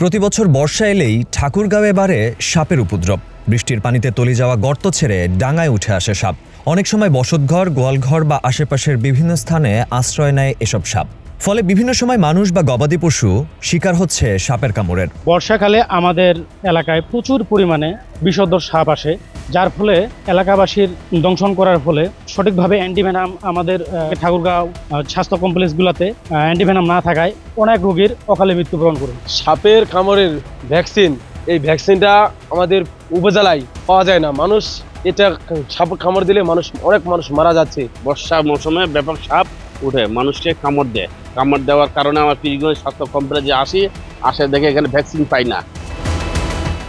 প্রতিবছর বর্ষা এলেই ঠাকুরগাঁওয়ে বাড়ে সাপের উপদ্রব। বৃষ্টির পানিতে তলিয়ে যাওয়া গর্ত ছেড়ে ডাঙায় উঠে আসে সাপ। অনেক সময় বসতঘর, গোয়ালঘর বা আশেপাশের বিভিন্ন স্থানে আশ্রয় নেয় এসব সাপ। ফলে বিভিন্ন সময় মানুষ বা গবাদি পশু শিকার হচ্ছে সাপের কামড়ের। বর্ষাকালে আমাদের এলাকায় প্রচুর পরিমাণে বিষধর সাপ আসে, যার ফলে এলাকাবাসীর দংশন করার ফলে সঠিকভাবে অ্যান্টিভেনাম আমাদের ঠাকুরগাঁও স্বাস্থ্য কমপ্লেক্সগুলোতে অ্যান্টিভেনাম না থাকায় অনেক রোগীর অকালে মৃত্যুবরণ করে। সাপের কামড়ের ভ্যাকসিন, এই ভ্যাকসিনটা আমাদের উপজেলায় পাওয়া যায় না। মানুষ এটা সাপ কামড় দিলে অনেক মানুষ মারা যাচ্ছে। বর্ষা মৌসুমে ব্যাপক সাপ উঠে মানুষকে কামড় দেয়। কামড় দেওয়ার কারণে আমার পীরগঞ্জ স্বাস্থ্য কমপ্লেক্সে আসে দেখে এখানে ভ্যাকসিন পাই না।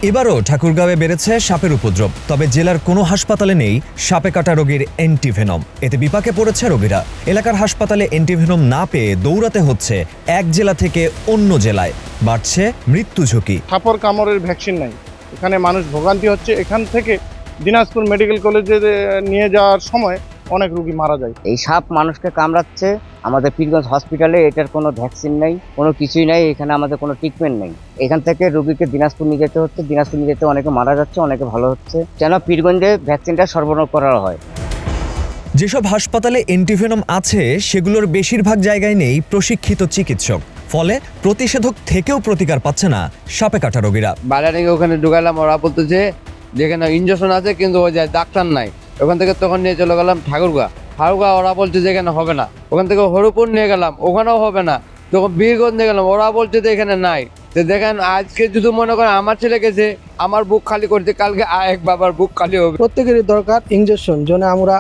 এবারও ঠাকুরগাঁওয়ে বেড়েছে সাপের উপদ্রব। তবে জেলার কোনো হাসপাতালে নেই সাপে কাটা রোগীর অ্যান্টিভেনম। এতে বিপাকে পড়েছে রোগীরা। এলাকার হাসপাতালে অ্যান্টিভেনম না পেয়ে দৌড়াতে হচ্ছে এক জেলা থেকে অন্য জেলায়। বাড়ছে মৃত্যু ঝুঁকি। সাপের কামড়ের ভ্যাকসিন নাই, এখানে মানুষ ভোগান্তি হচ্ছে। এখান থেকে দিনাজপুর মেডিকেল কলেজে নিয়ে যাওয়ার সময় অনেক রোগী মারা যায়। এই সাপ মানুষকে কামড়াচ্ছে। আমাদের পীরগঞ্জ হসপিটালে এটার কোনো ভ্যাকসিন নেই, কোনো কিছুই নেই। এখানে আমাদের কোনো ট্রিটমেন্ট নেই। এখান থেকে রোগীকে দিনাজপুর নিয়ে যেতে হচ্ছে। দিনাজপুর নিয়ে যেতে অনেকে মারা যাচ্ছে, অনেকে ভালো হচ্ছে। যেন পীরগঞ্জে ভ্যাকসিনটা সরবরাহ করা হয়। যেসব হাসপাতালে অ্যান্টিভেনম আছে সেগুলোর বেশিরভাগ জায়গায় নেই প্রশিক্ষিত চিকিৎসক। ফলে প্রতিষেধক থেকেও প্রতিকার পাচ্ছে না সাপে কাটা রোগীরা। বাইরে ওখানে ঢুকালাম, ওরা বলতেছে যেখানে ইঞ্জেকশন আছে কিন্তু ওই যে ডাক্তার নাই। ওখান থেকে তখন নিয়ে চলে গেলাম ঠাকুরগাঁ। ওরা বলছে যে এখানে হবে না। ওখান থেকে হরিপুর নিয়ে গেলাম, ওখানেও হবে না। তখন বীরগঞ্জ নিয়ে গেলাম, ওরা বলছে যে এখানে নাই। তো দেখেন আজকে যদি মনে করেন আমার ছেলে গেছে, আমার বুক খালি করছে, কালকে এক বাবার বুক খালি হবে। প্রত্যেকেরই দরকার ইঞ্জেকশন। যেন আমরা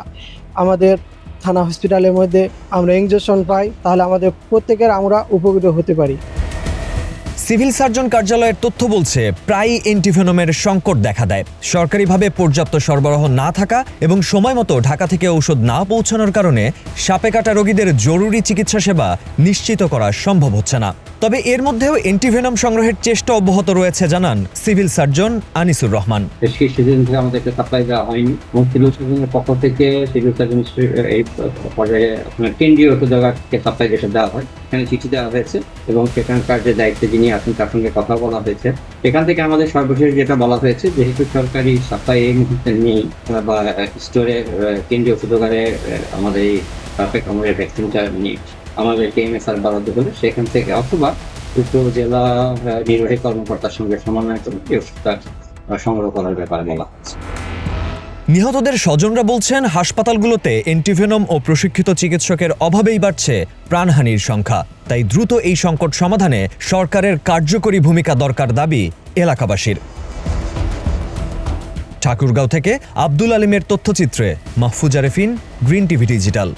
আমাদের থানা হসপিটালের মধ্যে আমরা ইঞ্জেকশন পাই, তাহলে আমাদের প্রত্যেকের আমরা উপকৃত হতে পারি। সিভিল সার্জন কার্যালয়ের তথ্য বলছে প্রায়ই অ্যান্টিভেনমের সংকট দেখা দেয়। সরকারিভাবে পর্যাপ্ত সরবরাহ না থাকা এবং সময় মতো ঢাকা থেকে ঔষধ না পৌঁছানোর কারণে সাপে কাটা রোগীদের জরুরি চিকিৎসা সেবা নিশ্চিত করা সম্ভব হচ্ছে না। তবে এর মধ্যেও অ্যান্টিভেনম সংগ্রহের চেষ্টা অব্যাহত রয়েছে জানান সিভিল সার্জন আনিসুর রহমান। সেদিন থেকে আমাদেরকে সাপ্লাই দেওয়া হয়নি এবং সিভিল সার্জনের পক্ষ থেকে সিভিল সার্জন এই পর্যায়ে কেন্দ্রীয় ওষুধকে সাপ্লাই যেটা দেওয়া হয় এখানে চিঠি দেওয়া হয়েছে এবং সেখানকার যে দায়িত্বে যিনি আছেন তার সঙ্গে কথা বলা হয়েছে। এখান থেকে আমাদের সর্বশেষ যেটা বলা হয়েছে, যেহেতু সরকারি সাপ্লাই এই মুহূর্তে নেই বা স্টোরে কেন্দ্রীয় ওষুধে আমাদের এই সাপে কামড়ের ভ্যাকসিনটা নেই, আমাদের কেএমএসআর বরাদ্দ হলে সেখান থেকে অথবা জেলা নির্বাহী কর্মকর্তার সঙ্গে সমন্বয় করে এই ওষুধটা সংগ্রহ করার ব্যাপারে বলা হচ্ছে। নিহতদের স্বজনরা বলছেন হাসপাতালগুলোতে অ্যান্টিভেনম ও প্রশিক্ষিত চিকিৎসকের অভাবেই বাড়ছে প্রাণহানির সংখ্যা। তাই দ্রুত এই সংকট সমাধানে সরকারের কার্যকরী ভূমিকা দরকার দাবি এলাকাবাসীর। ঠাকুরগাঁও থেকে আব্দুল আলিমের তথ্যচিত্রে Mahfuza Refin, Green TV digital.